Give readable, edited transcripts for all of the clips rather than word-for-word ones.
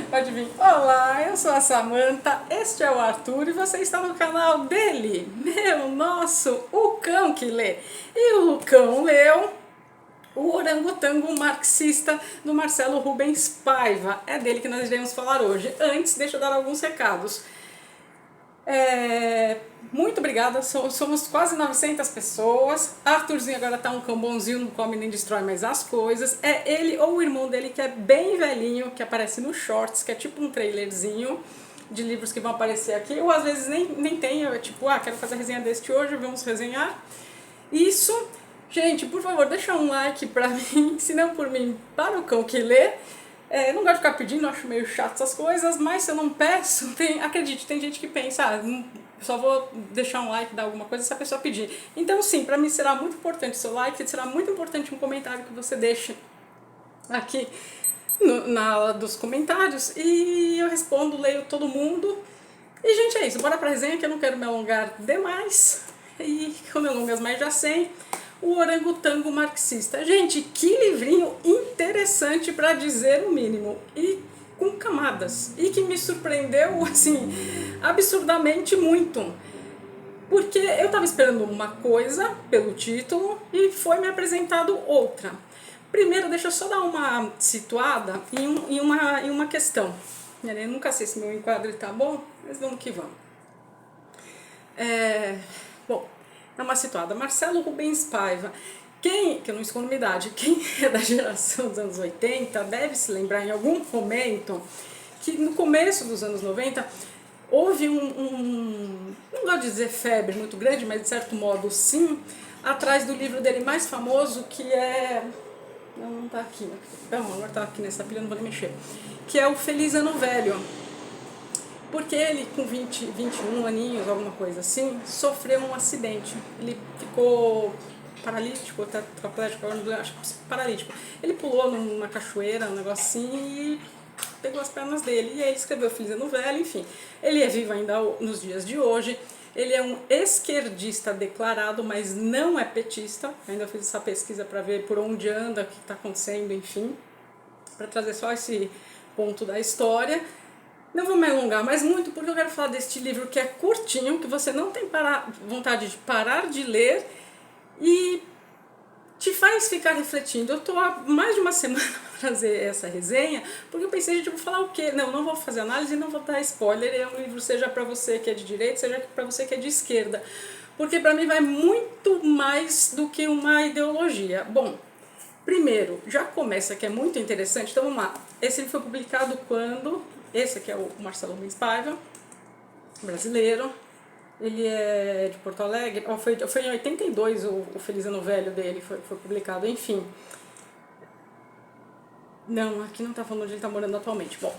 Pode vir. Olá, eu sou a Samantha, este é o Arthur e você está no canal dele, meu, nosso, o cão que lê. E o cão leu o Orangotango Marxista do Marcelo Rubens Paiva. É dele que nós iremos falar hoje. Antes, deixa eu dar alguns recados. Muito obrigada, somos quase 900 pessoas. Arthurzinho agora tá um cão bonzinho, não come nem destrói mais as coisas. É ele ou o irmão dele que é bem velhinho, que aparece no Shorts, que é tipo um trailerzinho de livros que vão aparecer aqui. Ou às vezes nem tem, é tipo, quero fazer a resenha deste hoje, vamos resenhar. Isso, gente, por favor, deixa um like pra mim, se não por mim, para o cão que lê. Não gosto de ficar pedindo, acho meio chato essas coisas, mas se eu não peço, acredite, tem gente que pensa, só vou deixar um like, dar alguma coisa se a pessoa pedir. Então sim, pra mim será muito importante o seu like, será muito importante um comentário que você deixe aqui na aula dos comentários e eu respondo, leio todo mundo. E gente, é isso, bora pra resenha que eu não quero me alongar demais. E quando eu alongas mais já sei. O Orangotango Marxista. Gente, que livrinho interessante para dizer o mínimo. E com camadas. E que me surpreendeu, assim, absurdamente muito. Porque eu estava esperando uma coisa pelo título e foi me apresentado outra. Primeiro, deixa eu só dar uma situada em uma questão. Eu nunca sei se meu enquadro está bom, mas vamos que vamos. Bom, é uma situada. Marcelo Rubens Paiva. Que eu não escondo minha idade, quem é da geração dos anos 80 deve se lembrar em algum momento que no começo dos anos 90 houve não gosto de dizer febre muito grande, mas de certo modo sim, atrás do livro dele mais famoso, que é... Não tá aqui, não, agora tá aqui nessa pilha, não vou nem mexer. Que é o Feliz Ano Velho. Porque ele, com 21 aninhos, alguma coisa assim, sofreu um acidente. Ele ficou paralítico, tetraplégico, acho que paralítico. Ele pulou numa cachoeira, um negócio assim, e pegou as pernas dele. E aí ele escreveu Feliz Ano Velho, enfim. Ele é vivo ainda nos dias de hoje. Ele é um esquerdista declarado, mas não é petista. Ainda fiz essa pesquisa para ver por onde anda, o que está acontecendo, enfim. Para trazer só esse ponto da história. Não vou me alongar mais muito, porque eu quero falar deste livro que é curtinho, que você não tem vontade de parar de ler e te faz ficar refletindo. Eu estou há mais de uma semana para fazer essa resenha, porque eu pensei, gente, eu vou falar o quê? Não vou fazer análise, não vou dar spoiler. É um livro, seja para você que é de direita, seja para você que é de esquerda. Porque para mim vai muito mais do que uma ideologia. Bom, primeiro, já começa que é muito interessante, então vamos lá. Esse livro foi publicado quando... Esse aqui é o Marcelo Rubens Paiva, brasileiro. Ele é de Porto Alegre. Foi em 82 o Feliz Ano Velho dele, foi publicado, enfim. Não, aqui não está falando onde ele está morando atualmente. Bom,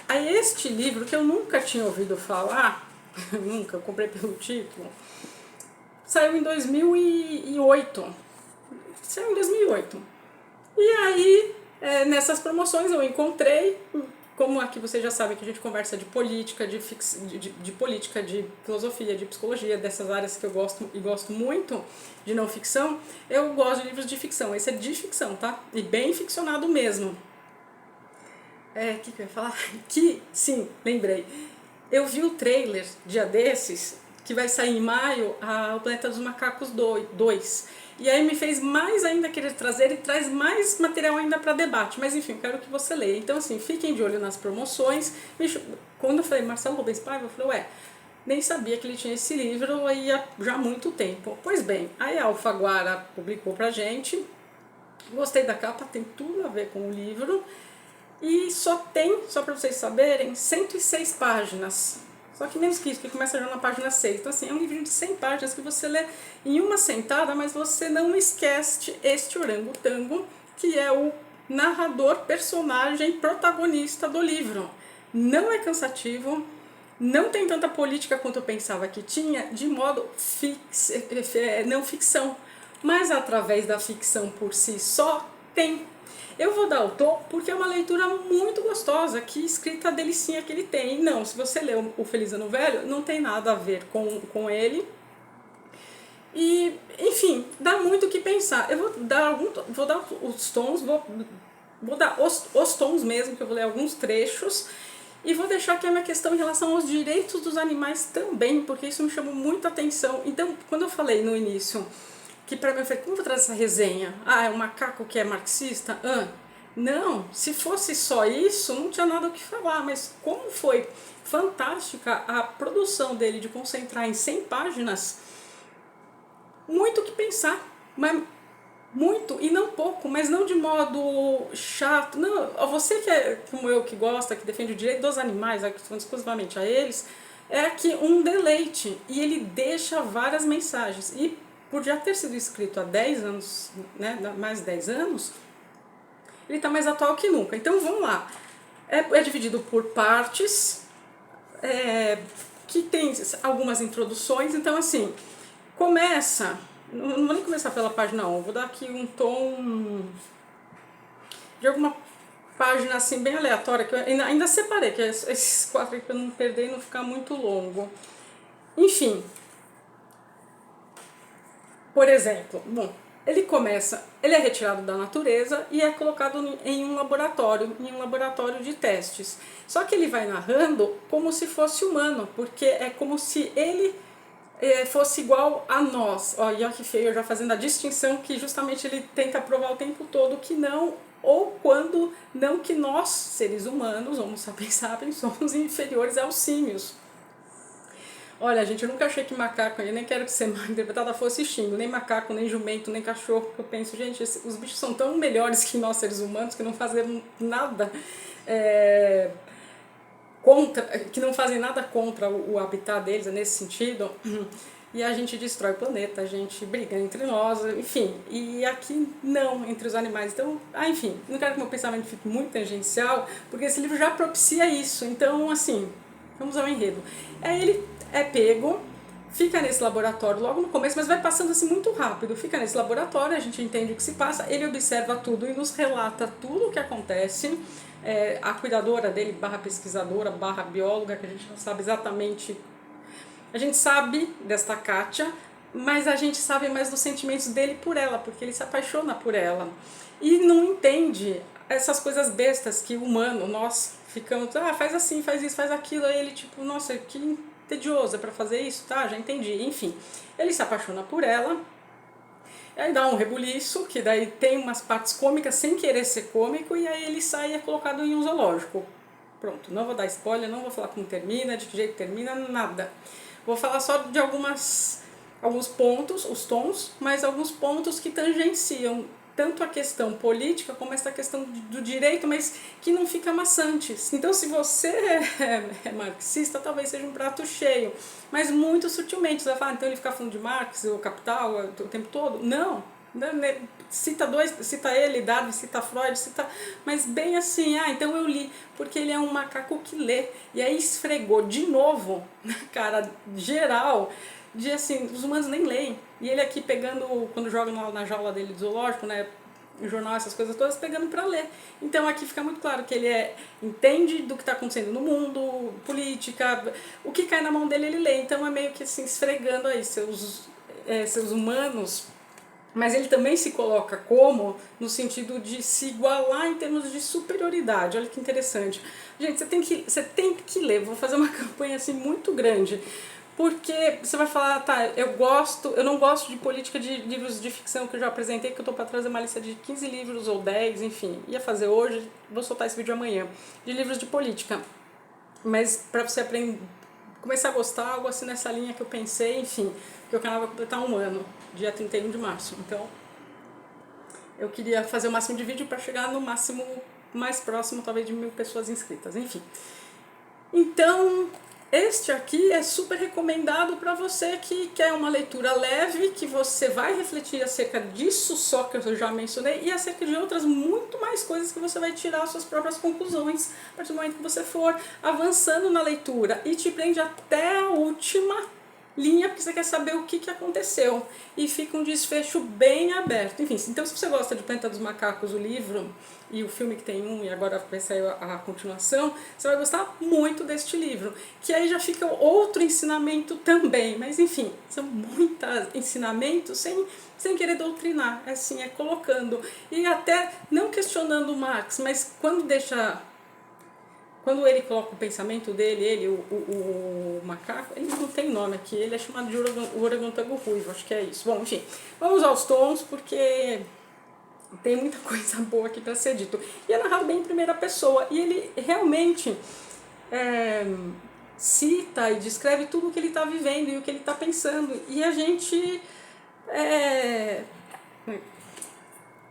aí este livro que eu nunca tinha ouvido falar, nunca, eu comprei pelo título, saiu em 2008. Saiu em 2008. E aí, nessas promoções eu encontrei... Como aqui vocês já sabem que a gente conversa de política, de política, de filosofia, de psicologia, dessas áreas que eu gosto e gosto muito, de não ficção, eu gosto de livros de ficção. Esse é de ficção, tá? E bem ficcionado mesmo. O que eu ia falar? Sim, lembrei. Eu vi o trailer, dia desses, que vai sair em maio, O Planeta dos Macacos 2. E aí me fez mais ainda querer trazer e traz mais material ainda para debate. Mas enfim, quero que você leia. Então assim, fiquem de olho nas promoções. Quando eu falei Marcelo Rubens Paiva, eu falei, nem sabia que ele tinha esse livro aí há já muito tempo. Pois bem, aí a Alfaguara publicou pra gente. Gostei da capa, tem tudo a ver com o livro. E só para vocês saberem, 106 páginas. Só que menos que isso, que começa já na página 6. Então assim, é um livro de 100 páginas que você lê em uma sentada, mas você não esquece este orangotango, que é o narrador, personagem, protagonista do livro. Não é cansativo, não tem tanta política quanto eu pensava que tinha, de modo não ficção. Mas através da ficção por si só, tem. Eu vou dar o tom porque é uma leitura muito gostosa, que escrita delicinha que ele tem. Não, se você lê o Feliz Ano Velho, não tem nada a ver com ele. E, enfim, dá muito o que pensar. Eu vou dar os tons, vou vou dar os tons mesmo, que eu vou ler alguns trechos, e vou deixar aqui a minha questão em relação aos direitos dos animais também, porque isso me chamou muita atenção. Então, quando eu falei no início, que para mim eu falei, como eu vou trazer essa resenha? Ah, é um macaco que é marxista? Não, se fosse só isso, não tinha nada o que falar, mas como foi fantástica a produção dele de concentrar em 100 páginas, muito o que pensar, mas muito e não pouco, mas não de modo chato. Não, você que é como eu, que gosta, que defende o direito dos animais, exclusivamente a eles, é aqui um deleite, e ele deixa várias mensagens. E por já ter sido escrito há 10 anos, né, mais de 10 anos, ele está mais atual que nunca. Então vamos lá. É dividido por partes, que tem algumas introduções. Então assim, começa, não vou nem começar pela página 1, vou dar aqui um tom de alguma página assim bem aleatória, que eu ainda separei, que é esses 4 aqui para não perder e não ficar muito longo. Enfim, por exemplo, bom, ele é retirado da natureza e é colocado em um laboratório de testes. Só que ele vai narrando como se fosse humano, porque é como se ele fosse igual a nós. Ó, e olha que feio, eu já fazendo a distinção que justamente ele tenta provar o tempo todo que não, ou quando não, que nós, seres humanos, Homo sapiens sapiens, somos inferiores aos símios. Olha, gente, eu nunca achei que macaco, eu nem quero que ser mal interpretada fosse xingo, nem macaco, nem jumento, nem cachorro, eu penso, gente, os bichos são tão melhores que nós, seres humanos, que não fazem nada contra o habitat deles, nesse sentido, e a gente destrói o planeta, a gente briga entre nós, enfim, e aqui não, entre os animais. Então, enfim, não quero que meu pensamento fique muito tangencial, porque esse livro já propicia isso. Então, assim, vamos ao enredo. Ele é pego, fica nesse laboratório logo no começo, mas vai passando assim muito rápido. Fica nesse laboratório, a gente entende o que se passa, ele observa tudo e nos relata tudo o que acontece. A cuidadora dele, barra pesquisadora, barra bióloga, que a gente não sabe exatamente. A gente sabe desta Kátia, mas a gente sabe mais dos sentimentos dele por ela, porque ele se apaixona por ela. E não entende essas coisas bestas que o humano, nós ficamos, faz assim, faz isso, faz aquilo, aí ele tipo, nossa, que tedioso, é pra fazer isso, tá, já entendi, enfim. Ele se apaixona por ela, aí dá um rebuliço, que daí tem umas partes cômicas sem querer ser cômico, e aí ele sai e é colocado em um zoológico. Pronto, não vou dar spoiler, não vou falar como termina, de que jeito termina, nada. Vou falar só de alguns pontos, os tons, mas alguns pontos que tangenciam tanto a questão política como essa questão do direito, mas que não fica maçante. Então, se você é marxista, talvez seja um prato cheio, mas muito sutilmente. Você vai falar, então ele fica falando de Marx, o Capital, o tempo todo? Não. Cita ele, Darwin, cita Freud, mas bem assim, então eu li, porque ele é um macaco que lê. E aí esfregou de novo na cara geral de assim, os humanos nem leem. E ele aqui pegando, quando joga na jaula dele do zoológico, né, jornal, essas coisas todas, pegando para ler. Então aqui fica muito claro que ele entende do que está acontecendo no mundo, política, o que cai na mão dele ele lê. Então é meio que assim, esfregando aí seus humanos, mas ele também se coloca como no sentido de se igualar em termos de superioridade. Olha que interessante. Gente, você tem que ler, vou fazer uma campanha assim muito grande. Porque você vai falar, tá, eu não gosto de política de livros de ficção que eu já apresentei, que eu tô para trazer uma lista de 15 livros ou 10, enfim, ia fazer hoje, vou soltar esse vídeo amanhã, de livros de política. Mas para você começar a gostar, algo assim nessa linha que eu pensei, enfim, porque o canal vai completar 1 ano, dia 31 de março. Então, eu queria fazer o máximo de vídeo para chegar no máximo mais próximo, talvez, de 1000 pessoas inscritas, enfim. Então, este aqui é super recomendado para você que quer uma leitura leve, que você vai refletir acerca disso só que eu já mencionei e acerca de outras muito mais coisas que você vai tirar suas próprias conclusões a partir do momento que você for avançando na leitura, e te prende até a última linha porque você quer saber o que aconteceu. E fica um desfecho bem aberto. Enfim, então se você gosta de Planeta dos Macacos, o livro, e o filme que tem um, e agora vai sair a continuação, você vai gostar muito deste livro. Que aí já fica outro ensinamento também. Mas enfim, são muitos ensinamentos sem querer doutrinar. É assim, é colocando. E até não questionando o Marx, mas quando ele coloca o pensamento dele, o macaco, ele não tem nome aqui, ele é chamado de orangotango ruivo, acho que é isso. Bom, enfim, vamos aos tons, porque tem muita coisa boa aqui para ser dito. E é narrado bem em primeira pessoa, e ele realmente cita e descreve tudo o que ele está vivendo e o que ele está pensando. E a gente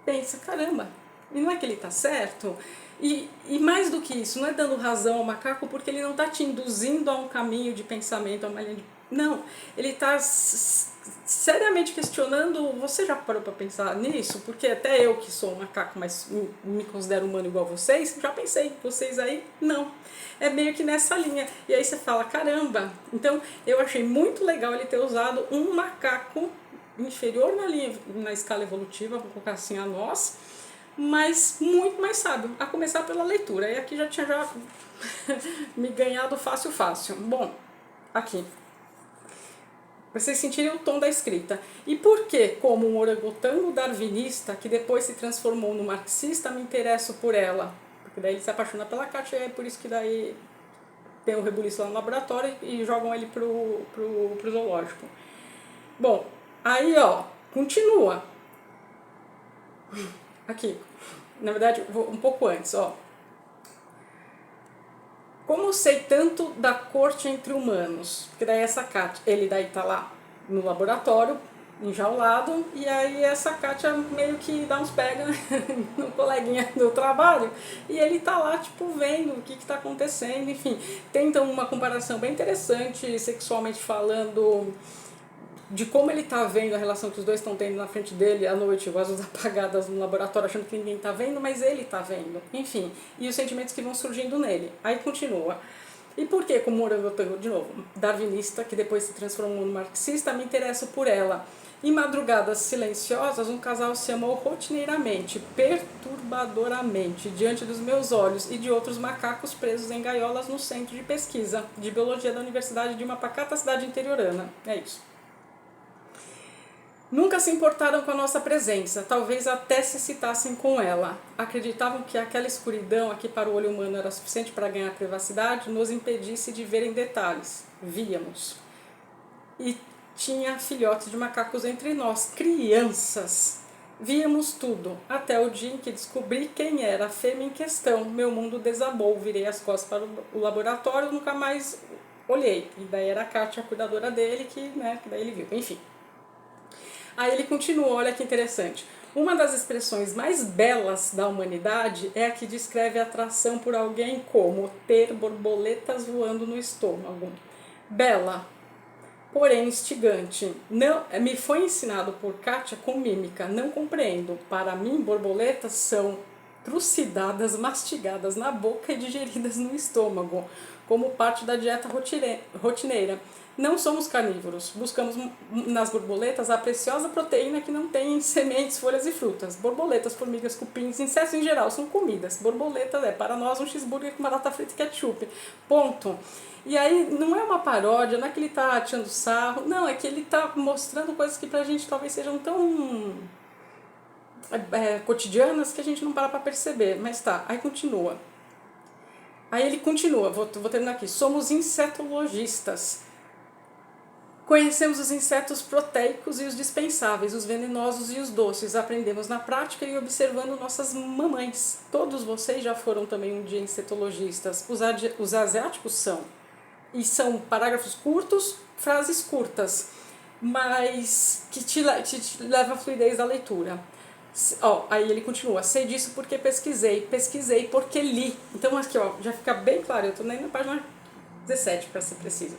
pensa, caramba, e não é que ele está certo? E mais do que isso, não é dando razão ao macaco porque ele não está te induzindo a um caminho de pensamento, a uma linha de... Não, ele está seriamente questionando, você já parou para pensar nisso? Porque até eu que sou um macaco, mas me considero humano igual vocês, já pensei, vocês aí, não. É meio que nessa linha. E aí você fala, caramba. Então eu achei muito legal ele ter usado um macaco inferior na escala evolutiva, vou colocar assim a nós, mas muito mais sábio, a começar pela leitura. E aqui já tinha me ganhado fácil. Bom, aqui, para vocês sentirem o tom da escrita. E por que, como um orangotango darwinista, que depois se transformou no marxista, me interesso por ela? Porque daí ele se apaixona pela Kátia, e é por isso que daí tem um rebuliço lá no laboratório e jogam ele pro zoológico. Bom, aí ó, continua. Aqui, na verdade, vou um pouco antes, ó. Como sei tanto da corte entre humanos? Porque daí essa Kátia, ele daí tá lá no laboratório, enjaulado, e aí essa Kátia meio que dá uns pega no coleguinha do trabalho, e ele tá lá, tipo, vendo o que tá acontecendo, enfim. Tem então uma comparação bem interessante, sexualmente falando, de como ele tá vendo a relação que os dois estão tendo na frente dele à noite, com as luzes apagadas no laboratório, achando que ninguém tá vendo, mas ele tá vendo. Enfim, e os sentimentos que vão surgindo nele. Aí continua. E por que, como orangotango, de novo, darwinista, que depois se transformou no marxista, me interesso por ela? Em madrugadas silenciosas, um casal se amou rotineiramente, perturbadoramente, diante dos meus olhos e de outros macacos presos em gaiolas no centro de pesquisa de biologia da Universidade de uma pacata cidade interiorana. É isso. Nunca se importaram com a nossa presença, talvez até se excitassem com ela. Acreditavam que aquela escuridão aqui para o olho humano era suficiente para ganhar privacidade, nos impedisse de ver em detalhes. Víamos. E tinha filhotes de macacos entre nós, crianças. Víamos tudo, até o dia em que descobri quem era a fêmea em questão. Meu mundo desabou, virei as costas para o laboratório, nunca mais olhei. E daí era a Kátia, a cuidadora dele, que daí ele viu. Enfim. Aí ele continua, olha que interessante. Uma das expressões mais belas da humanidade é a que descreve a atração por alguém como ter borboletas voando no estômago. Bela, porém instigante. Não, me foi ensinado por Kátia com mímica, não compreendo. Para mim, borboletas são trucidadas, mastigadas na boca e digeridas no estômago, como parte da dieta rotineira. Não somos carnívoros, buscamos nas borboletas a preciosa proteína que não tem em sementes, folhas e frutas. Borboletas, formigas, cupins, insetos em geral são comidas. Borboleta é para nós um cheeseburger com batata frita e ketchup. Ponto. E aí não é uma paródia, não é que ele está tirando sarro, não, é que ele está mostrando coisas que pra gente talvez sejam tão cotidianas que a gente não para pra perceber. Mas tá, aí continua. Aí ele continua, vou terminar aqui. Somos insetologistas. Conhecemos os insetos proteicos e os dispensáveis, os venenosos e os doces. Aprendemos na prática e observando nossas mamães. Todos vocês já foram também um dia insetologistas. Os asiáticos são. E são parágrafos curtos, frases curtas, mas que te leva à fluidez da leitura. Aí ele continua, sei disso porque pesquisei porque li. Então aqui já fica bem claro, eu estou nem na página 17 para ser preciso.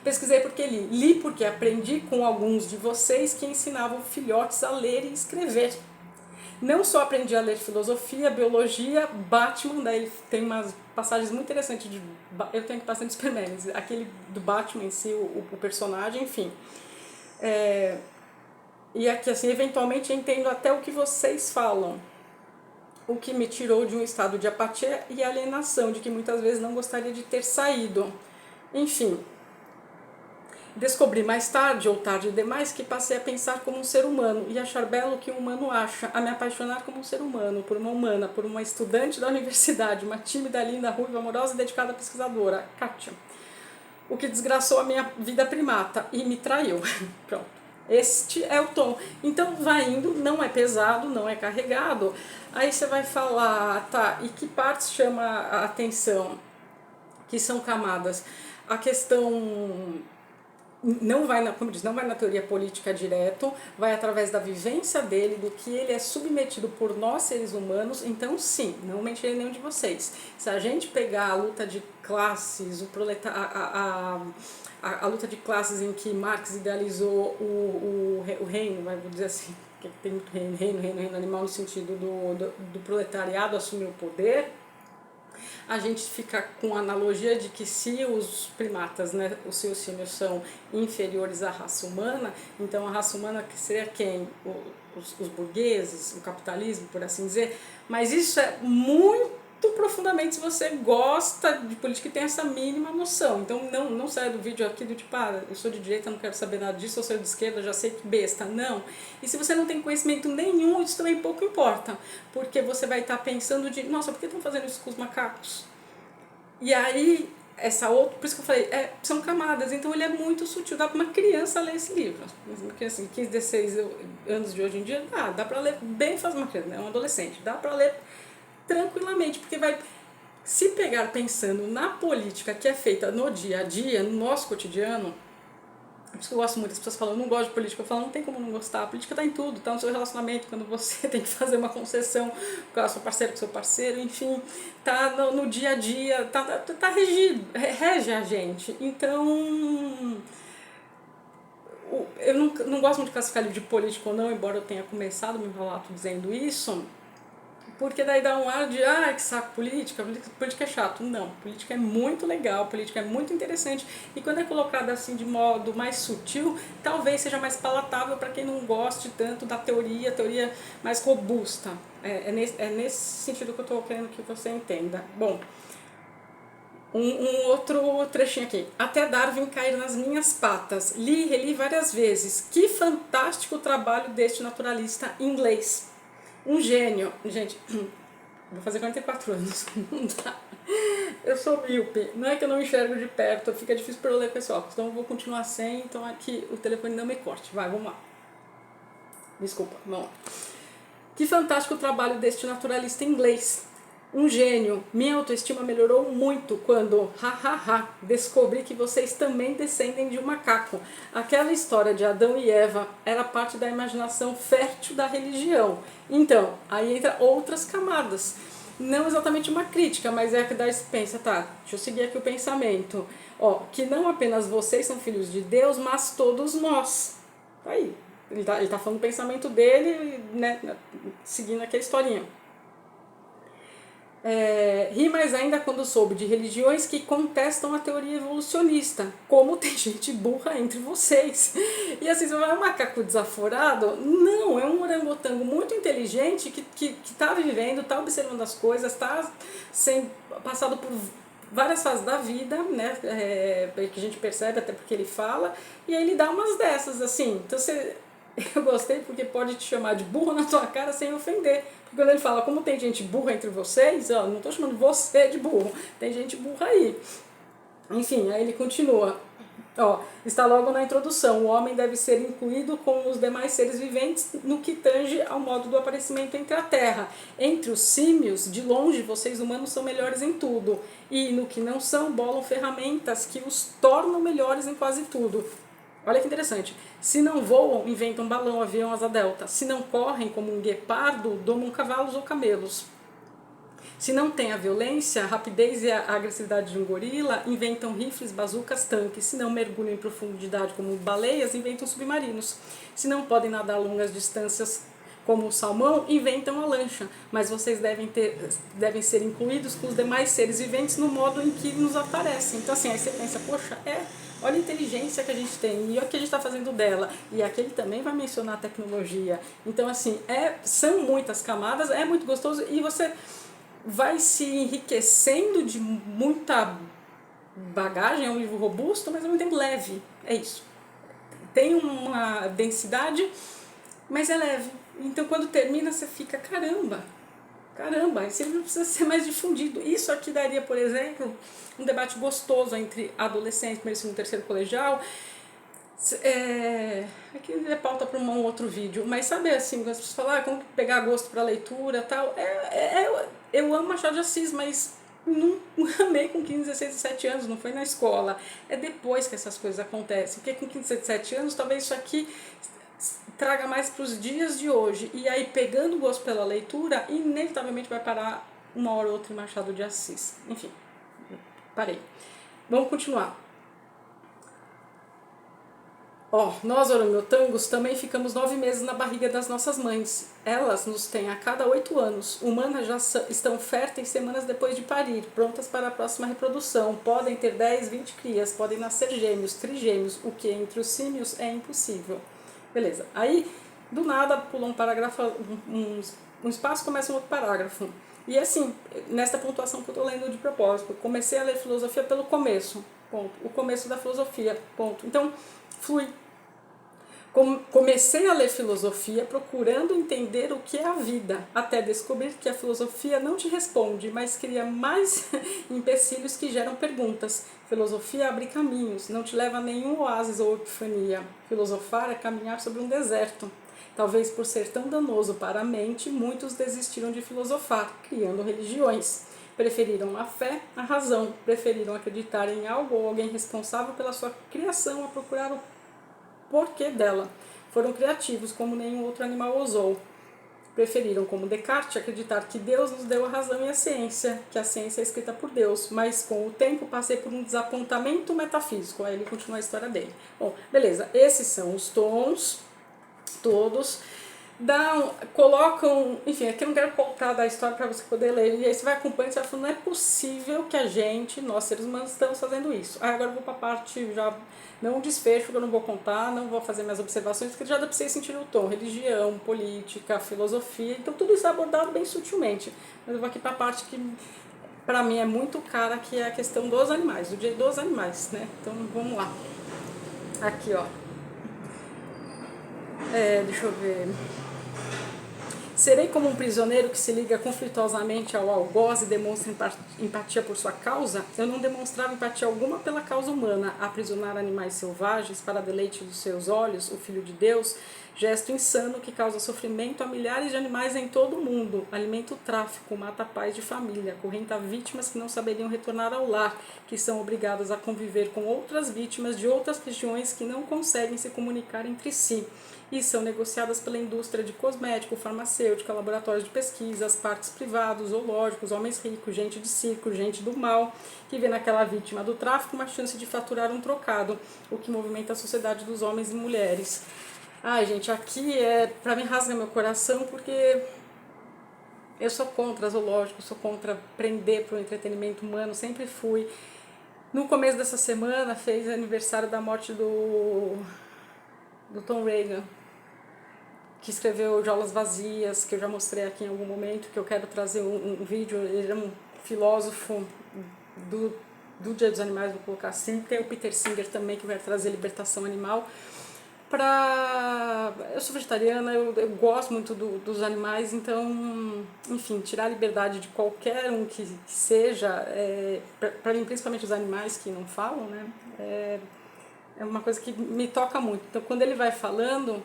Pesquisei porque li porque aprendi com alguns de vocês que ensinavam filhotes a ler e escrever. Não só aprendi a ler filosofia, biologia, Batman, daí ele tem umas passagens muito interessantes de... Eu tenho aqui bastante Superman, aquele do Batman em si, o personagem, enfim. E aqui, assim, eventualmente eu entendo até o que vocês falam. O que me tirou de um estado de apatia e alienação, de que muitas vezes não gostaria de ter saído. Enfim, descobri mais tarde, ou tarde demais, que passei a pensar como um ser humano e achar belo o que um humano acha, a me apaixonar como um ser humano, por uma humana, por uma estudante da universidade, uma tímida, linda, ruiva, amorosa e dedicada pesquisadora, Kátia. O que desgraçou a minha vida primata e me traiu. Pronto. Este é o tom. Então vai indo, não é pesado, não é carregado. Aí você vai falar, tá, e que partes chama a atenção? Que são camadas. A questão não vai como diz, não vai na teoria política direto, vai através da vivência dele, do que ele é submetido por nós seres humanos. Então sim, não mentirei nenhum de vocês. Se a gente pegar a luta de classes, a luta de classes em que Marx idealizou o reino, vou dizer assim, que tem muito reino animal no sentido do proletariado assumir o poder, a gente fica com a analogia de que se os primatas, né, os seus símios são inferiores à raça humana, então a raça humana que seria quem? Os burgueses, o capitalismo, por assim dizer. Mas isso é muito profundamente se você gosta de política e tem essa mínima noção. Então não saia do vídeo aqui do tipo, eu sou de direita, não quero saber nada disso, eu sou de esquerda, já sei que besta. Não. E se você não tem conhecimento nenhum, isso também pouco importa. Porque você vai estar pensando de, nossa, por que estão fazendo isso com os macacos? E aí, por isso que eu falei, são camadas, então ele é muito sutil, dá para uma criança ler esse livro. Porque assim, 15, 16 anos de hoje em dia, dá para ler bem, faz uma criança, é um adolescente, dá para ler tranquilamente, porque vai se pegar pensando na política que é feita no dia a dia, no nosso cotidiano. Por isso que eu gosto muito, as pessoas falam, eu não gosto de política, eu falo, não tem como não gostar, a política está em tudo, está no seu relacionamento, quando você tem que fazer uma concessão com a sua parceira, com o seu parceiro, enfim, está no dia a dia, tá regido, rege a gente. Então, eu não gosto muito de classificar livro de política ou não, embora eu tenha começado meu relato dizendo isso, porque daí dá um ar de, que saco, política é chato. Não, política é muito legal, política é muito interessante, e quando é colocada assim de modo mais sutil, talvez seja mais palatável para quem não goste tanto da teoria mais robusta. É nesse sentido que eu estou querendo que você entenda. Bom, um outro trechinho aqui. Até Darwin cair nas minhas patas. Li e reli várias vezes. Que fantástico trabalho deste naturalista inglês. Um gênio. Gente, vou fazer 44 anos. Não dá. Eu sou míope. Não é que eu não enxergo de perto, fica difícil para eu ler com esse óculos. Então eu vou continuar sem, então aqui o telefone não me corte. Vai, vamos lá. Desculpa, vamos lá. Que fantástico trabalho deste naturalista inglês. Um gênio. Minha autoestima melhorou muito quando, descobri que vocês também descendem de um macaco. Aquela história de Adão e Eva era parte da imaginação fértil da religião. Então, aí entra outras camadas. Não exatamente uma crítica, mas é que daí você pensa, tá, deixa eu seguir aqui o pensamento. Que não apenas vocês são filhos de Deus, mas todos nós. Tá aí. Ele tá falando do pensamento dele, né, seguindo aqui a historinha. Ri mais ainda quando soube de religiões que contestam a teoria evolucionista, como tem gente burra entre vocês. E assim, você vai, um macaco desaforado? Não, é um orangotango muito inteligente que tá vivendo, tá observando as coisas, tá sendo passado por várias fases da vida, né, que a gente percebe até porque ele fala, e aí ele dá umas dessas, assim. Então eu gostei porque pode te chamar de burro na tua cara sem ofender. Porque quando ele fala, como tem gente burra entre vocês, não estou chamando você de burro, tem gente burra aí. Enfim, aí ele continua. Está logo na introdução, o homem deve ser incluído com os demais seres viventes no que tange ao modo do aparecimento entre a terra. Entre os símios, de longe, vocês humanos são melhores em tudo. E no que não são, bolam ferramentas que os tornam melhores em quase tudo. Olha que interessante. Se não voam, inventam um balão, avião, asa delta. Se não correm como um guepardo, domam cavalos ou camelos. Se não têm a violência, a rapidez e a agressividade de um gorila, inventam rifles, bazucas, tanques. Se não mergulham em profundidade como baleias, inventam submarinos. Se não podem nadar longas distâncias como o salmão, inventam a lancha, mas vocês devem ser incluídos com os demais seres viventes no modo em que nos aparecem. Então assim, aí você pensa, poxa, olha a inteligência que a gente tem, e olha o que a gente está fazendo dela, e aquele também vai mencionar a tecnologia. Então assim, são muitas camadas, é muito gostoso, e você vai se enriquecendo de muita bagagem. É um livro robusto, mas ao mesmo tempo leve, é isso. Tem uma densidade, mas é leve. Então quando termina você fica, caramba, esse livro precisa ser mais difundido. Isso aqui daria, por exemplo, um debate gostoso entre adolescentes, primeiro, segundo, terceiro colegial. Aqui é pauta para um outro vídeo, mas sabe assim, as pessoas falam, como pegar gosto para leitura e tal. Eu amo Machado de Assis, mas não amei com 15, 16, 17 anos, não foi na escola. É depois que essas coisas acontecem, porque com 15, 17 anos talvez isso aqui traga mais para os dias de hoje, e aí pegando gosto pela leitura, inevitavelmente vai parar uma hora ou outra em Machado de Assis. Enfim, parei. Vamos continuar. Nós orangotangos também ficamos 9 meses na barriga das nossas mães. Elas nos têm a cada 8 anos. Humanas já estão férteis semanas depois de parir, prontas para a próxima reprodução. Podem ter 10, 20 crias, podem nascer gêmeos, trigêmeos, o que entre os símios é impossível. Beleza. Aí, do nada, pula um parágrafo, um espaço, começa um outro parágrafo. E assim, nesta pontuação que eu estou lendo de propósito, comecei a ler filosofia pelo começo, ponto. O começo da filosofia, ponto. Então, flui. Comecei a ler filosofia procurando entender o que é a vida, até descobrir que a filosofia não te responde, mas cria mais empecilhos que geram perguntas. Filosofia abre caminhos, não te leva a nenhum oásis ou epifania. Filosofar é caminhar sobre um deserto. Talvez por ser tão danoso para a mente, muitos desistiram de filosofar, criando religiões. Preferiram a fé à razão, preferiram acreditar em algo ou alguém responsável pela sua criação a procurar o porquê dela. Foram criativos como nenhum outro animal ousou. Preferiram, como Descartes, acreditar que Deus nos deu a razão e a ciência, que a ciência é escrita por Deus, mas com o tempo passei por um desapontamento metafísico. Aí ele continua a história dele. Bom, beleza, esses são os tons todos. Colocam, enfim, aqui eu não quero contar da história para você poder ler, e aí você vai acompanhando e você vai falando, não é possível que a gente, nós seres humanos, estamos fazendo isso. Aí agora eu vou para a parte, já não um desfecho, que eu não vou contar, não vou fazer minhas observações, porque já dá para vocês sentirem o tom, religião, política, filosofia, então tudo isso é abordado bem sutilmente. Mas eu vou aqui para a parte que para mim é muito cara, que é a questão dos animais, do dia dos animais, né? Então vamos lá. Aqui, ó. Deixa eu ver. Serei como um prisioneiro que se liga conflituosamente ao algoz e demonstra empatia por sua causa? Eu não demonstrava empatia alguma pela causa humana. Aprisionar animais selvagens para deleite dos seus olhos, o Filho de Deus, gesto insano que causa sofrimento a milhares de animais em todo o mundo. Alimenta o tráfico, mata pais de família, acorrenta vítimas que não saberiam retornar ao lar, que são obrigadas a conviver com outras vítimas de outras regiões que não conseguem se comunicar entre si. E são negociadas pela indústria de cosmético, farmacêutica, laboratórios de pesquisas, parques privados, zoológicos, homens ricos, gente de circo, gente do mal, que vê naquela vítima do tráfico uma chance de faturar um trocado, o que movimenta a sociedade dos homens e mulheres. Ai, gente, aqui pra mim rasga meu coração, porque eu sou contra zoológico, sou contra prender para o entretenimento humano, sempre fui. No começo dessa semana fez aniversário da morte do Tom Reagan, que escreveu Jaulas Vazias, que eu já mostrei aqui em algum momento, que eu quero trazer um vídeo. Ele é um filósofo do Dia dos Animais, vou colocar assim. Tem o Peter Singer também, que vai trazer libertação animal. Eu sou vegetariana, eu gosto muito dos animais, então, enfim, tirar a liberdade de qualquer um que seja, para mim, principalmente os animais que não falam, né, é uma coisa que me toca muito. Então, quando ele vai falando,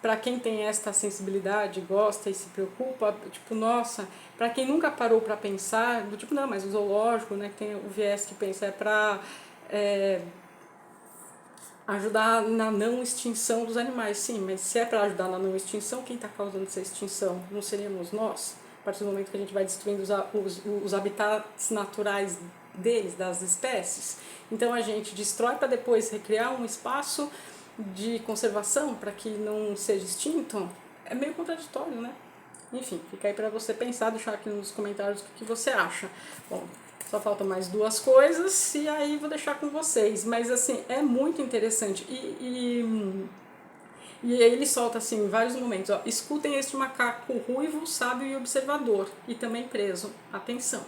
para quem tem esta sensibilidade, gosta e se preocupa, tipo, nossa, para quem nunca parou para pensar, do tipo, não, mas o zoológico, né, que tem o viés que pensa, para ajudar na não extinção dos animais. Sim, mas se é para ajudar na não extinção, quem está causando essa extinção? Não seríamos nós? A partir do momento que a gente vai destruindo os habitats naturais deles, das espécies. Então a gente destrói para depois recriar um espaço de conservação para que não seja extinto. é meio contraditório, né? Enfim, fica aí para você pensar, deixar aqui nos comentários o que você acha. Bom, só faltam mais duas coisas e aí vou deixar com vocês. Mas assim, é muito interessante. E aí ele solta assim em vários momentos, ó, escutem este macaco ruivo, sábio e observador, e também preso. Atenção.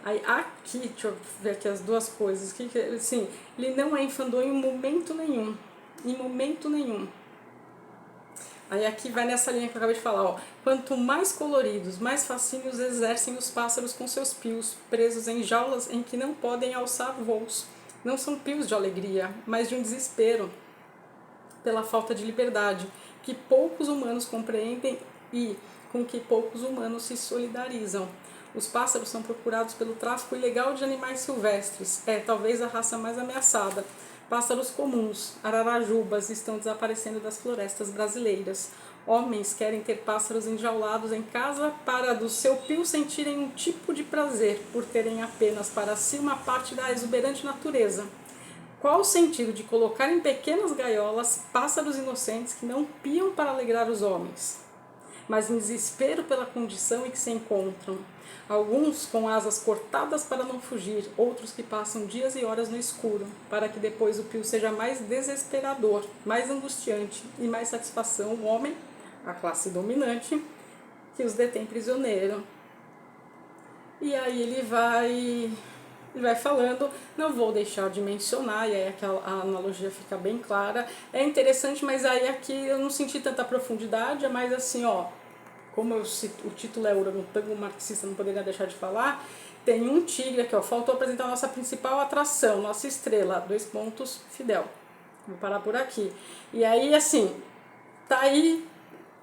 Aí aqui, deixa eu ver aqui as duas coisas. Que, assim, ele não é enfadonho em momento nenhum. Em momento nenhum. Aí aqui vai nessa linha que eu acabei de falar, ó. Quanto mais coloridos, mais fascínios exercem os pássaros com seus pios, presos em jaulas em que não podem alçar voos. Não são pios de alegria, mas de um desespero pela falta de liberdade, que poucos humanos compreendem e com que poucos humanos se solidarizam. Os pássaros são procurados pelo tráfico ilegal de animais silvestres, talvez a raça mais ameaçada. Pássaros comuns, ararajubas, estão desaparecendo das florestas brasileiras. Homens querem ter pássaros enjaulados em casa para do seu pio sentirem um tipo de prazer por terem apenas para si uma parte da exuberante natureza. Qual o sentido de colocar em pequenas gaiolas pássaros inocentes que não piam para alegrar os homens, mas em desespero pela condição em que se encontram? Alguns com asas cortadas para não fugir, outros que passam dias e horas no escuro, para que depois o pio seja mais desesperador, mais angustiante e mais satisfação o homem, a classe dominante, que os detém prisioneiro. E aí ele vai falando, não vou deixar de mencionar, e aí a analogia fica bem clara. É interessante, mas aí aqui eu não senti tanta profundidade, é mais assim, ó, como o título é Orangotango Marxista, não poderia deixar de falar, tem um tigre aqui, ó, faltou apresentar a nossa principal atração, nossa estrela, Fidel. Vou parar por aqui. E aí, assim, tá aí,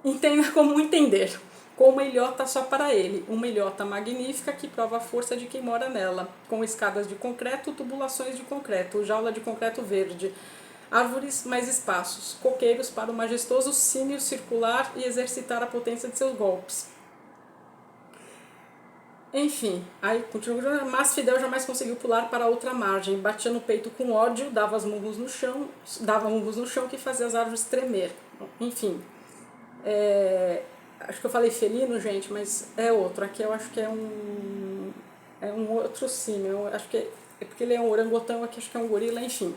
entenda como entender. Com uma ilhota só para ele, uma ilhota magnífica que prova a força de quem mora nela, com escadas de concreto, tubulações de concreto, jaula de concreto verde, árvores mais espaços, coqueiros para o majestoso símio circular e exercitar a potência de seus golpes. Enfim, aí continua, mas Fidel jamais conseguiu pular para outra margem, batia no peito com ódio, dava murros no chão que fazia as árvores tremer. Enfim, acho que eu falei felino, gente, mas é outro. Aqui eu acho que é um outro símio. Eu acho que é porque ele é um orangotango, aqui acho que é um gorila, enfim.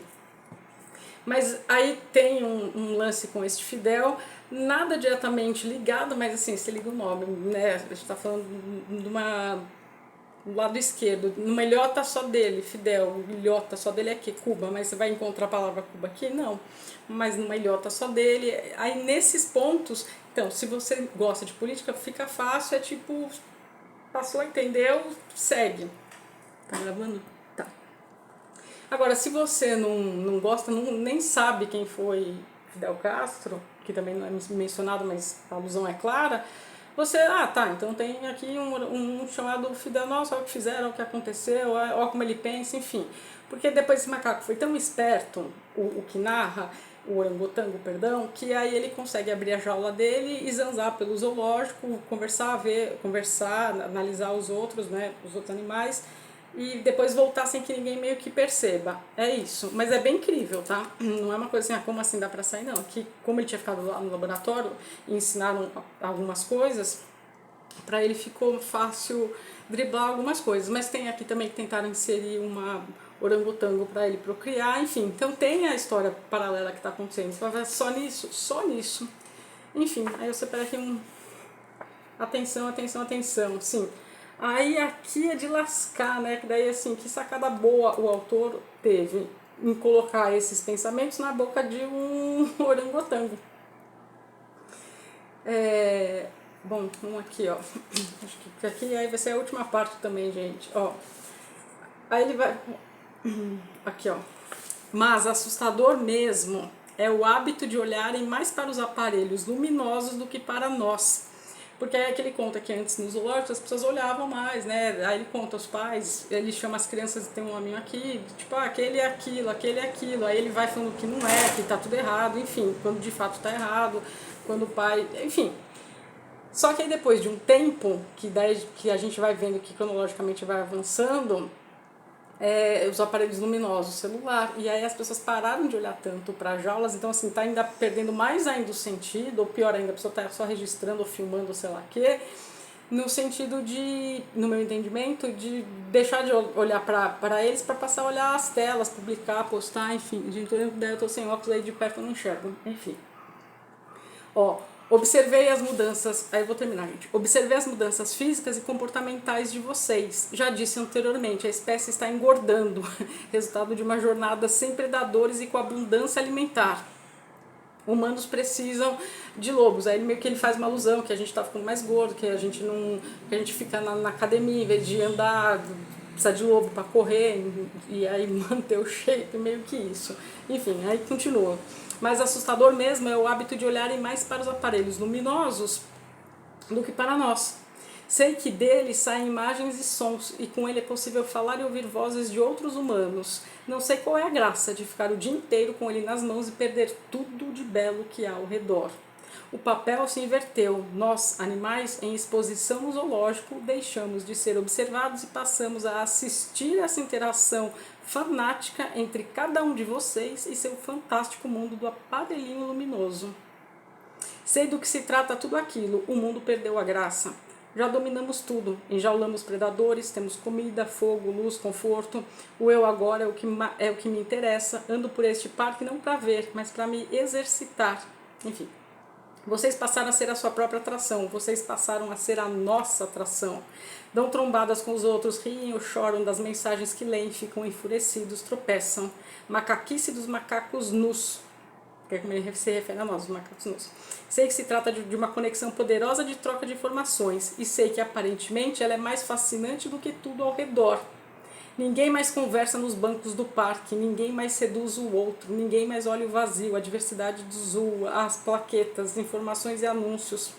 Mas aí tem um lance com esse Fidel, nada diretamente ligado, mas assim, se liga o nome, né? A gente está falando do lado esquerdo, numa ilhota só dele, Fidel, ilhota só dele é aqui, Cuba, mas você vai encontrar a palavra Cuba aqui? Não. Mas numa ilhota só dele, aí nesses pontos, então, se você gosta de política, fica fácil, é tipo, passou, entendeu, segue. Tá gravando? Tá. Agora, se você não gosta, nem sabe quem foi Fidel Castro, que também não é mencionado, mas a alusão é clara, você, tá, então tem aqui um chamado Fidel, nossa, olha o que fizeram, o que aconteceu, olha como ele pensa, enfim. Porque depois esse macaco foi tão esperto, o que narra, o orangotango, perdão, que aí ele consegue abrir a jaula dele e zanzar pelo zoológico, conversar, analisar os outros, né, os outros animais, e depois voltar sem que ninguém meio que perceba. É isso. Mas é bem incrível, tá? Não é uma coisa assim, como assim dá pra sair? Não. Que como ele tinha ficado lá no laboratório e ensinaram algumas coisas, pra ele ficou fácil driblar algumas coisas. Mas tem aqui também que tentaram inserir uma orangotango pra ele procriar, enfim. Então tem a história paralela que tá acontecendo. Você vai ver só nisso? Só nisso. Enfim, aí eu separei aqui atenção, atenção, atenção. Sim. Aí aqui é de lascar, né? Que daí assim, que sacada boa o autor teve em colocar esses pensamentos na boca de um orangotango. Bom, um aqui, ó. Acho que aqui aí vai ser a última parte também, gente. Ó. Aí ele vai. Aqui, ó. Mas assustador mesmo é o hábito de olharem mais para os aparelhos luminosos do que para nós. Porque é que ele conta que antes nos zoológicos as pessoas olhavam mais, né? Aí ele conta os pais, ele chama as crianças, tem um hominho aqui, tipo, aquele é aquilo, aquele é aquilo. Aí ele vai falando que não é, que tá tudo errado, enfim, quando de fato tá errado, quando o pai, enfim. Só que aí depois de um tempo, que a gente vai vendo que cronologicamente vai avançando, os aparelhos luminosos, o celular, e aí as pessoas pararam de olhar tanto para jaulas, então assim, tá ainda perdendo mais ainda o sentido, ou pior ainda, a pessoa tá só registrando ou filmando, sei lá o quê, no sentido de, no meu entendimento, de deixar de olhar para eles para passar a olhar as telas, publicar, postar, enfim. Gente, eu tô sem óculos aí de perto, eu não enxergo, enfim. Ó, observei as mudanças, aí eu vou terminar, gente. Observei as mudanças físicas e comportamentais de vocês. Já disse anteriormente, a espécie está engordando, resultado de uma jornada sem predadores e com abundância alimentar. Humanos precisam de lobos. Aí meio que ele faz uma alusão que a gente tá ficando mais gordo, que a gente não, que a gente fica na academia em vez de andar, precisa de lobo para correr e aí manter o shape, meio que isso. Enfim, aí continua. Mais assustador mesmo é o hábito de olharem mais para os aparelhos luminosos do que para nós. Sei que dele saem imagens e sons, e com ele é possível falar e ouvir vozes de outros humanos. Não sei qual é a graça de ficar o dia inteiro com ele nas mãos e perder tudo de belo que há ao redor. O papel se inverteu. Nós, animais em exposição no zoológico, deixamos de ser observados e passamos a assistir essa interação fanática entre cada um de vocês e seu fantástico mundo do aparelhinho luminoso. Sei do que se trata tudo aquilo, o mundo perdeu a graça. Já dominamos tudo, enjaulamos predadores, temos comida, fogo, luz, conforto. O eu agora é o que me interessa. Ando por este parque não para ver, mas para me exercitar. Enfim, vocês passaram a ser a sua própria atração, vocês passaram a ser a nossa atração. Dão trombadas com os outros, riem ou choram das mensagens que leem, ficam enfurecidos, tropeçam. Macaquice dos macacos nus. Que é como ele se refere a nós, os macacos nus. Sei que se trata de uma conexão poderosa de troca de informações, e sei que aparentemente ela é mais fascinante do que tudo ao redor. Ninguém mais conversa nos bancos do parque, ninguém mais seduz o outro, ninguém mais olha o vazio, a diversidade do zoo, as plaquetas, informações e anúncios.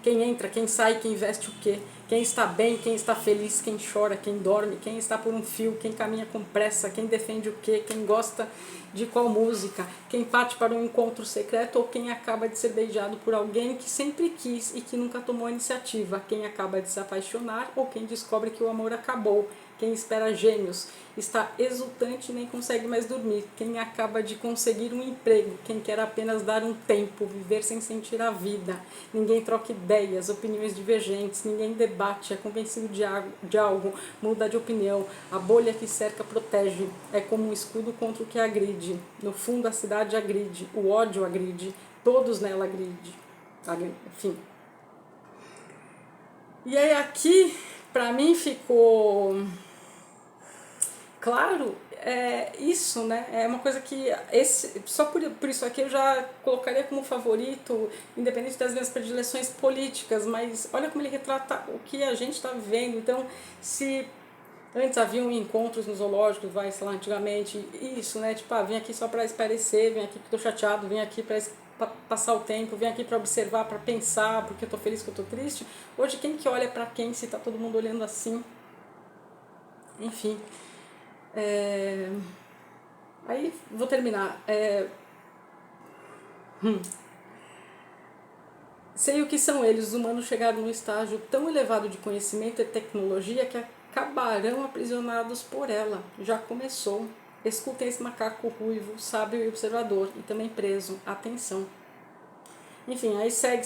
Quem entra, quem sai, quem veste o quê, quem está bem, quem está feliz, quem chora, quem dorme, quem está por um fio, quem caminha com pressa, quem defende o quê, quem gosta de qual música, quem parte para um encontro secreto ou quem acaba de ser beijado por alguém que sempre quis e que nunca tomou a iniciativa, quem acaba de se apaixonar ou quem descobre que o amor acabou, quem espera gêmeos, está exultante e nem consegue mais dormir, quem acaba de conseguir um emprego, quem quer apenas dar um tempo, viver sem sentir a vida. Ninguém troca ideias, opiniões divergentes, ninguém debate, é convencido de algo, muda de opinião, a bolha que cerca protege, é como um escudo contra o que agride. No fundo a cidade agride, o ódio agride, todos nela agride. Enfim. E aí aqui, pra mim ficou claro, isso, né? É uma coisa que só por isso aqui eu já colocaria como favorito, independente das minhas predileções políticas, mas olha como ele retrata o que a gente está vivendo. Então, se antes haviam encontros nos zoológicos, sei lá, antigamente, isso, né? Tipo, vim aqui só para espairecer, vim aqui porque tô chateado, vim aqui para passar o tempo, vim aqui para observar, para pensar, porque eu tô feliz, que eu tô triste. Hoje, quem que olha para quem se tá todo mundo olhando assim? Enfim. Aí vou terminar. Sei o que são eles. Os humanos chegaram num estágio tão elevado de conhecimento e tecnologia que acabarão aprisionados por ela. Já começou. Escutem esse macaco ruivo, sábio e observador, e também preso. Atenção. Enfim, aí segue,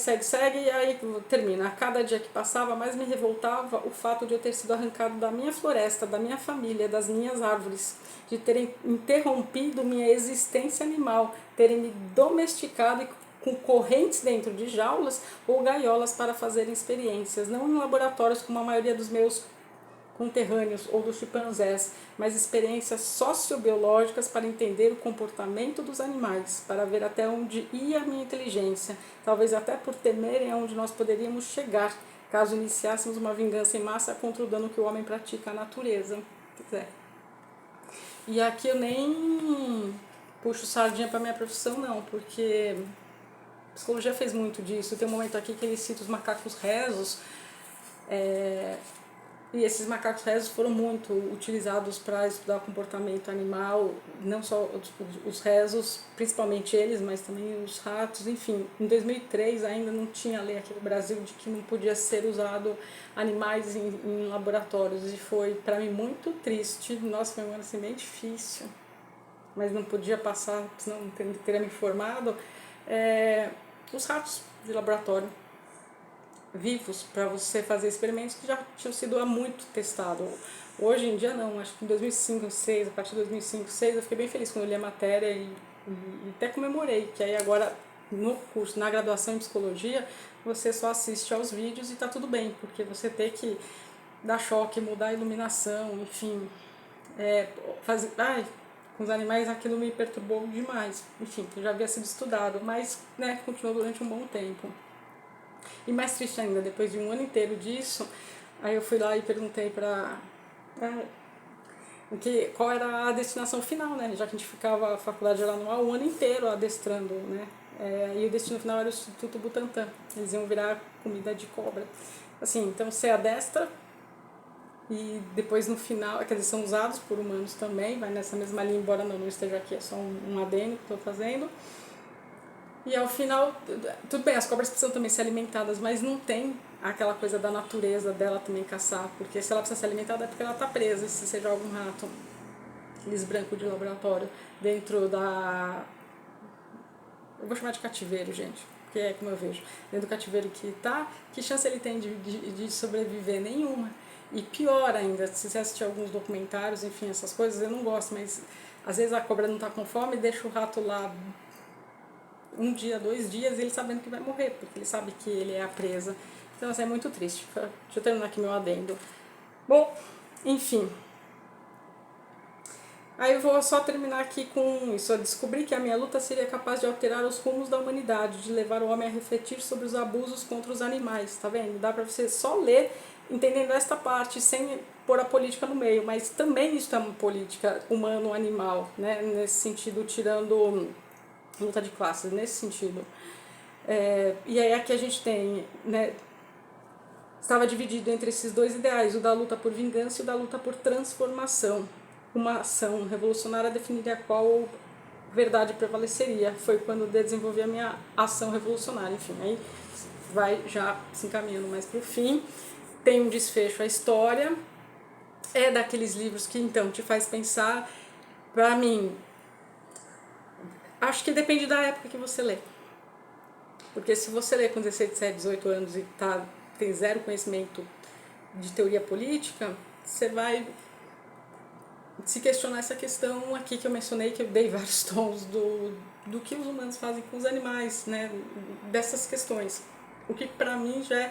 e aí termina. A cada dia que passava, mais me revoltava o fato de eu ter sido arrancado da minha floresta, da minha família, das minhas árvores, de terem interrompido minha existência animal, terem me domesticado e com correntes dentro de jaulas ou gaiolas para fazerem experiências, não em laboratórios como a maioria dos meus conterrâneos ou dos chimpanzés, mas experiências sociobiológicas para entender o comportamento dos animais, para ver até onde ia a minha inteligência, talvez até por temerem aonde nós poderíamos chegar, caso iniciássemos uma vingança em massa contra o dano que o homem pratica à natureza. E aqui eu nem puxo sardinha para minha profissão não, porque a psicologia fez muito disso. Tem um momento aqui que ele cita os macacos rezos, E esses macacos rezos foram muito utilizados para estudar o comportamento animal, não só os rezos, principalmente eles, mas também os ratos, enfim. Em 2003 ainda não tinha lei aqui no Brasil de que não podia ser usado animais em laboratórios, e foi para mim muito triste. Nossa, foi um ano assim bem difícil, mas não podia passar, senão não teria me informado. Os ratos de laboratório vivos para você fazer experimentos que já tinham sido há muito testados. Hoje em dia não, acho que em 2005, 2006, a partir de 2005, 2006, eu fiquei bem feliz quando eu li a matéria e até comemorei, que aí agora no curso, na graduação em psicologia, você só assiste aos vídeos e tá tudo bem, porque você tem que dar choque, mudar a iluminação, enfim, fazer... com os animais aquilo me perturbou demais, enfim, já havia sido estudado, mas né, continuou durante um bom tempo. E mais triste ainda, depois de um ano inteiro disso, aí eu fui lá e perguntei qual era a destinação final, né? Já que a gente ficava a faculdade era anual o ano inteiro adestrando, né? E o destino final era o Instituto Butantan. Eles iam virar comida de cobra. Assim, então você adestra e depois no final, quer dizer, são usados por humanos também, vai nessa mesma linha, embora não esteja aqui, é só um adendo que estou fazendo. E ao final, tudo bem, as cobras precisam também ser alimentadas, mas não tem aquela coisa da natureza dela também caçar, porque se ela precisa ser alimentada é porque ela está presa, e se você joga um rato, aqueles brancos de laboratório, dentro da... eu vou chamar de cativeiro, gente, porque é como eu vejo, dentro do cativeiro que tá, que chance ele tem de sobreviver? Nenhuma. E pior ainda, se você assistir alguns documentários, enfim, essas coisas, eu não gosto, mas às vezes a cobra não está com fome e deixa o rato lá um dia, 2 dias, ele sabendo que vai morrer, porque ele sabe que ele é a presa. Então, assim, é muito triste. Deixa eu terminar aqui meu adendo. Bom, enfim. Aí eu vou só terminar aqui com isso. Eu descobri que a minha luta seria capaz de alterar os rumos da humanidade, de levar o homem a refletir sobre os abusos contra os animais, tá vendo? Dá pra você só ler entendendo esta parte, sem pôr a política no meio, mas também isso é uma política humano-animal, né? Nesse sentido, tirando luta de classes, nesse sentido. E aí aqui a gente tem, né, estava dividido entre esses dois ideais, o da luta por vingança e o da luta por transformação. Uma ação revolucionária definiria qual verdade prevaleceria. Foi quando eu desenvolvi a minha ação revolucionária. Enfim, aí vai já se encaminhando mais para o fim. Tem um desfecho a história. É daqueles livros que então te faz pensar. Para mim, acho que depende da época que você lê. Porque se você lê com 16, 17, 18 anos e tem zero conhecimento de teoria política, você vai se questionar essa questão aqui que eu mencionei, que eu dei vários tons do que os humanos fazem com os animais, né? Dessas questões. O que pra mim já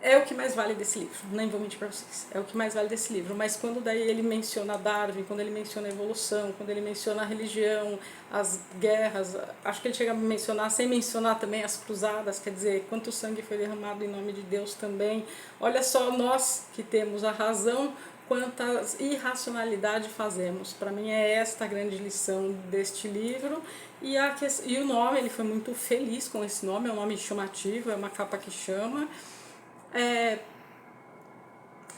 é o que mais vale desse livro, nem vou mentir pra vocês, é o que mais vale desse livro, mas quando daí ele menciona Darwin, quando ele menciona a evolução, quando ele menciona a religião, as guerras, acho que ele chega a mencionar, sem mencionar também as cruzadas, quer dizer, quanto sangue foi derramado em nome de Deus também, olha só nós que temos a razão, quanta irracionalidade fazemos. Para mim é esta a grande lição deste livro. E o nome, ele foi muito feliz com esse nome, é um nome chamativo, é uma capa que chama.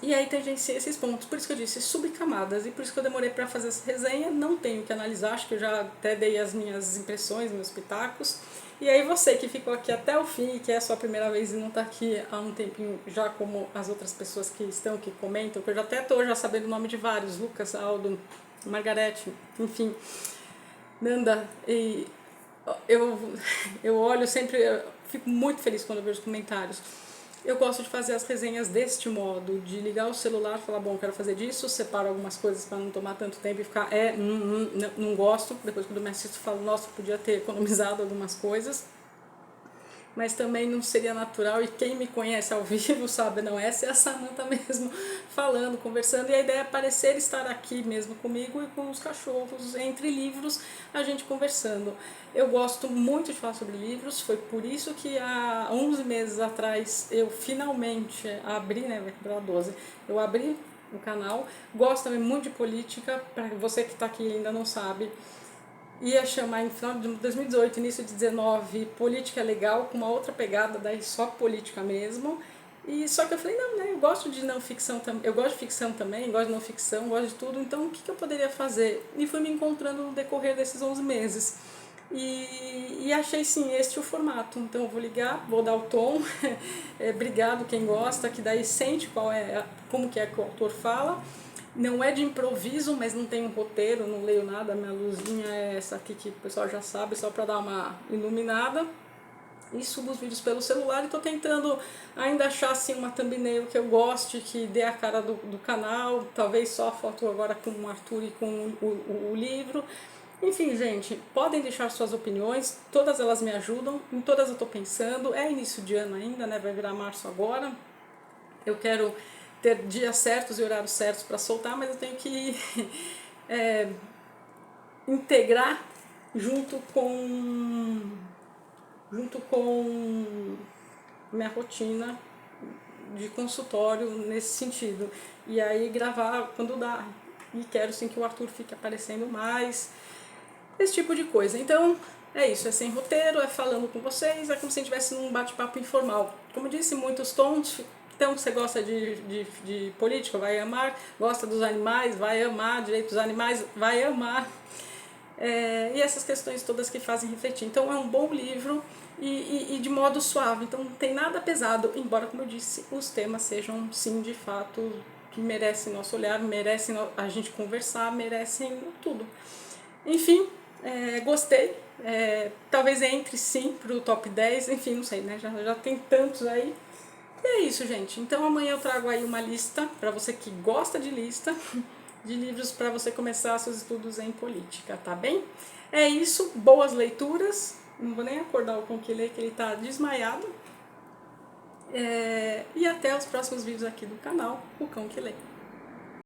E aí tem esses pontos, por isso que eu disse subcamadas, e por isso que eu demorei para fazer essa resenha. Não tenho que analisar, acho que eu já até dei as minhas impressões, meus pitacos. E aí você que ficou aqui até o fim, que é a sua primeira vez e não está aqui há um tempinho, já como as outras pessoas que estão, que comentam, que eu já até estou já sabendo o nome de vários, Lucas, Aldo, Margarete, enfim, Nanda, e eu olho sempre, eu fico muito feliz quando eu vejo os comentários. Eu gosto de fazer as resenhas deste modo, de ligar o celular e falar, bom, quero fazer disso, separo algumas coisas para não tomar tanto tempo e ficar, não gosto. Depois quando eu me assisto, falo, nossa, podia ter economizado algumas coisas. Mas também não seria natural, e quem me conhece ao vivo sabe, não, essa é a Samantha mesmo, falando, conversando, e a ideia é parecer estar aqui mesmo comigo e com os cachorros, entre livros, a gente conversando. Eu gosto muito de falar sobre livros, foi por isso que há 11 meses atrás eu finalmente abri, né, vai quebrar 12, eu abri o canal, gosto também muito de política, para você que está aqui e ainda não sabe, ia chamar em final de 2018, início de 2019, Política Legal, com uma outra pegada, daí só política mesmo. E só que eu falei, não, né, eu gosto de não ficção também, eu gosto de ficção também, gosto de não ficção, gosto de tudo, então o que eu poderia fazer? E fui me encontrando no decorrer desses 11 meses. E achei sim este o formato. Então eu vou ligar, vou dar o tom, obrigado quem gosta, que daí sente como que é que o autor fala. Não é de improviso, mas não tem um roteiro, não leio nada, minha luzinha é essa aqui que o pessoal já sabe, só para dar uma iluminada. E subo os vídeos pelo celular e tô tentando ainda achar assim uma thumbnail que eu goste, que dê a cara do canal, talvez só a foto agora com o Arthur e com o livro. Enfim, gente, podem deixar suas opiniões, todas elas me ajudam, em todas eu tô pensando, é início de ano ainda, né, vai virar março agora, eu quero ter dias certos e horários certos para soltar, mas eu tenho que integrar junto com minha rotina de consultório nesse sentido. E aí gravar quando dá. E quero sim que o Arthur fique aparecendo mais. Esse tipo de coisa. Então, é isso. É sem roteiro, é falando com vocês, é como se a gente estivesse num bate-papo informal. Como eu disse, muitos tons. Então, você gosta de política, vai amar. Gosta dos animais, vai amar. Direitos dos animais, vai amar. E essas questões todas que fazem refletir. Então é um bom livro e de modo suave, então não tem nada pesado, embora, como eu disse, os temas sejam, sim, de fato, que merecem nosso olhar, merecem a gente conversar, merecem tudo. Enfim, gostei, talvez entre sim para o top 10, enfim, não sei, né? Já tem tantos aí. E é isso, gente. Então amanhã eu trago aí uma lista, para você que gosta de lista, de livros para você começar seus estudos em política, tá bem? É isso, boas leituras. Não vou nem acordar o Conquilê, que ele tá desmaiado. E até os próximos vídeos aqui do canal, o Conquilê.